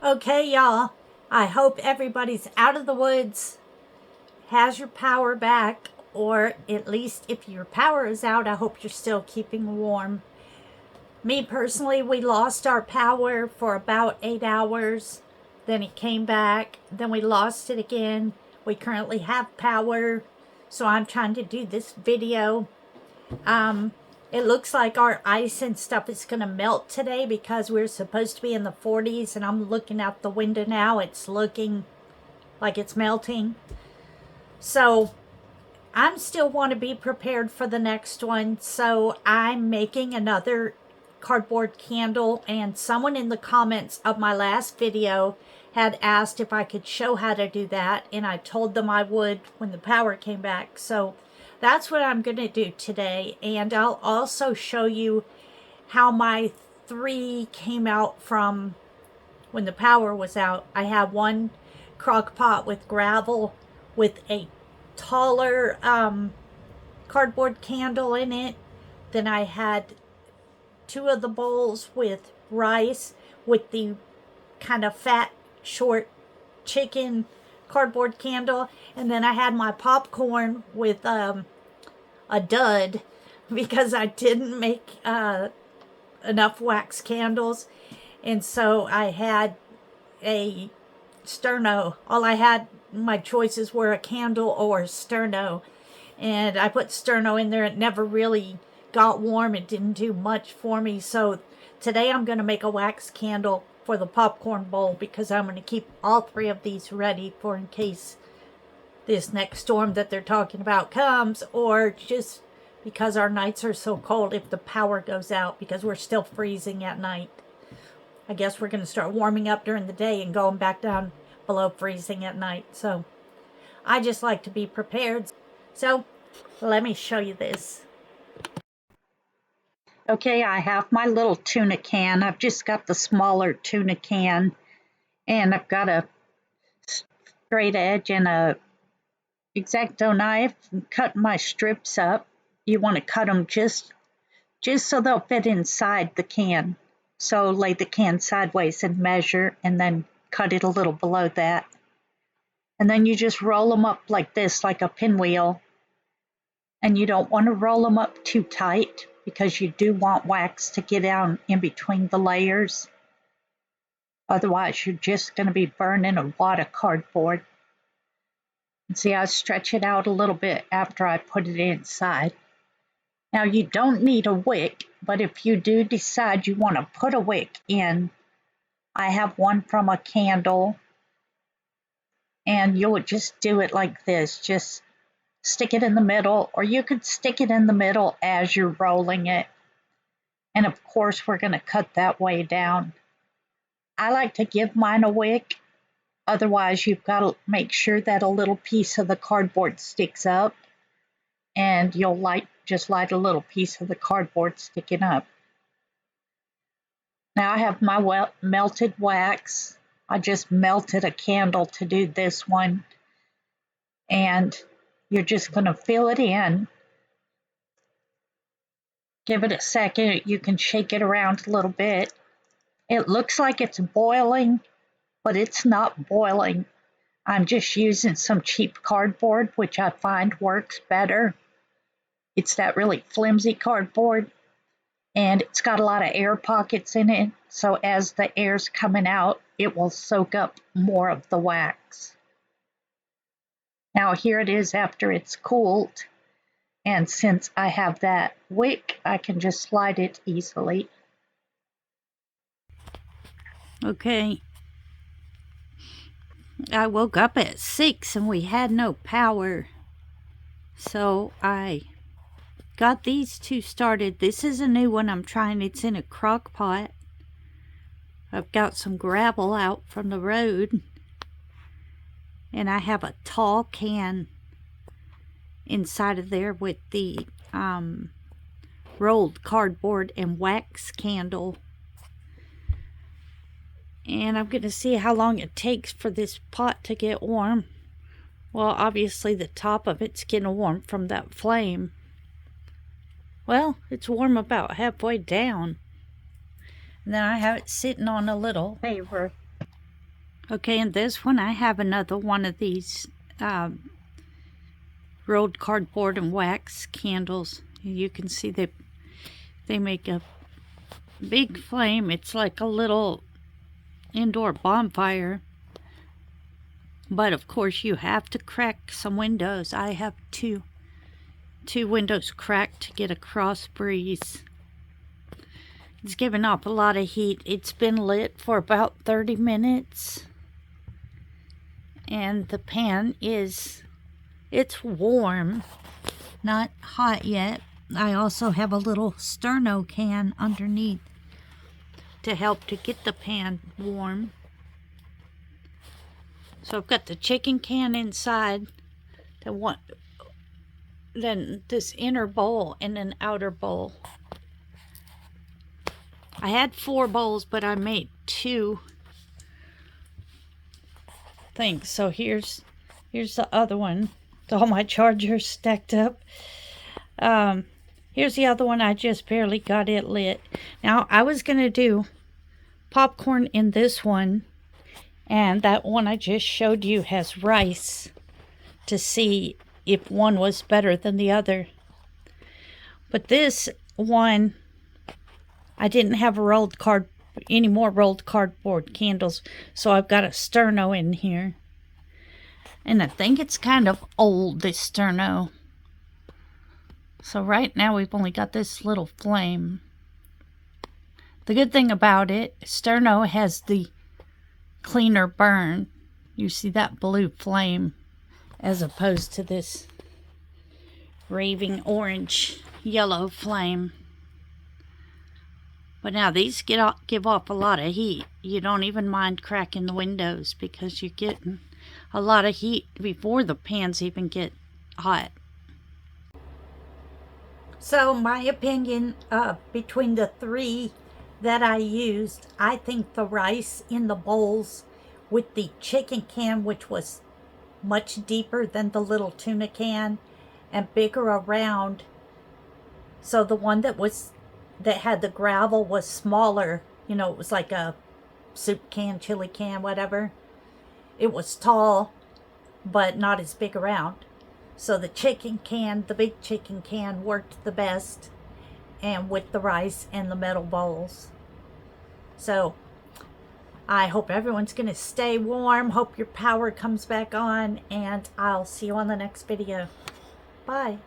Okay, y'all, I hope everybody's out of the woods, has your power back, or at least if your power is out, I hope you're still keeping warm. Me personally, we lost our power for about 8 hours, then it came back, then we lost it again. We currently have power, so I'm trying to do this video. It looks like our ice and stuff is going to melt today because we're supposed to be in the 40s, and I'm looking out the window now. It's looking like it's melting. So I'm still want to be prepared for the next one. So I'm making another cardboard candle, and someone in the comments of my last video had asked if I could show how to do that, and I told them I would when the power came back. So that's what I'm going to do today, and I'll also show you how my 3 came out from when the power was out. I have one crock pot with gravel with a taller cardboard candle in it. Then I had 2 of the bowls with rice with the kind of fat, short chicken cardboard candle. And then I had my popcorn with a dud because I didn't make enough wax candles. And so I had a sterno. All I had, my choices were a candle or sterno. And I put sterno in there. It never really got warm. It didn't do much for me. So today I'm going to make a wax candle for the popcorn bowl because I'm going to keep all 3 of these ready for in case this next storm that they're talking about comes, or just because our nights are so cold if the power goes out, because we're still freezing at night. I guess we're going to start warming up during the day and going back down below freezing at night. So I just like to be prepared. So let me show you this. Okay, I have my little tuna can. I've just got the smaller tuna can, and I've got a straight edge and a X-Acto knife. I'm cutting my strips up. You want to cut them just so they'll fit inside the can. So lay the can sideways and measure, and then cut it a little below that. And then you just roll them up like this, like a pinwheel. And you don't want to roll them up too tight because you do want wax to get down in between the layers. Otherwise, you're just going to be burning a wad of cardboard. And see, I stretch it out a little bit after I put it inside. Now, you don't need a wick, but if you do decide you want to put a wick in, I have one from a candle, and you would just do it like this. Just stick it in the middle, or you could stick it in the middle as you're rolling it. And of course, we're going to cut that way down. I like to give mine a wick. Otherwise, you've got to make sure that a little piece of the cardboard sticks up, and you'll just light a little piece of the cardboard sticking up. Now I have my melted wax. I just melted a candle to do this one, and you're just going to fill it in. Give it a second. You can shake it around a little bit. It looks like it's boiling, but it's not boiling. I'm just using some cheap cardboard, which I find works better. It's that really flimsy cardboard, and it's got a lot of air pockets in it, so as the air's coming out, it will soak up more of the wax. Now here it is after it's cooled, and since I have that wick, I can just slide it easily. Okay. I woke up at 6 and we had no power. So I got these 2 started. This is a new one I'm trying. It's in a crock pot. I've got some gravel out from the road. And I have a tall can inside of there with the rolled cardboard and wax candle. And I'm going to see how long it takes for this pot to get warm. Well, obviously the top of it's getting warm from that flame. Well, it's warm about halfway down. And then I have it sitting on a little paver. Okay, and this one I have another one of these rolled cardboard and wax candles. You can see they make a big flame. It's like a little indoor bonfire. But of course you have to crack some windows. I have two windows cracked to get a cross breeze. It's giving off a lot of heat. It's been lit for about 30 minutes. And the pan it's warm, not hot yet. I also have a little sterno can underneath to help to get the pan warm. So I've got the chicken can inside, then this inner bowl and an outer bowl. I had 4 bowls, but I made 2 things. So here's the other one. All my chargers stacked up. Here's the other one. I just barely got it lit. Now I was gonna do popcorn in this one, and that one I just showed you has rice, to see if one was better than the other. But this one, I didn't have any more rolled cardboard candles, so I've got a sterno in here. And I think it's kind of old, this sterno. So right now we've only got this little flame. The good thing about it, sterno has the cleaner burn. You see that blue flame as opposed to this raving orange yellow flame. But now these give off a lot of heat. You don't even mind cracking the windows because you're getting a lot of heat before the pans even get hot. So my opinion, between the 3 that I used, I think the rice in the bowls with the chicken can, which was much deeper than the little tuna can and bigger around. So the one that had the gravel was smaller. You know, it was like a soup can, chili can, whatever. It was tall, but not as big around. So the chicken can, the big chicken can, worked the best, and with the rice and the metal bowls. So I hope everyone's going to stay warm. Hope your power comes back on, and I'll see you on the next video. Bye.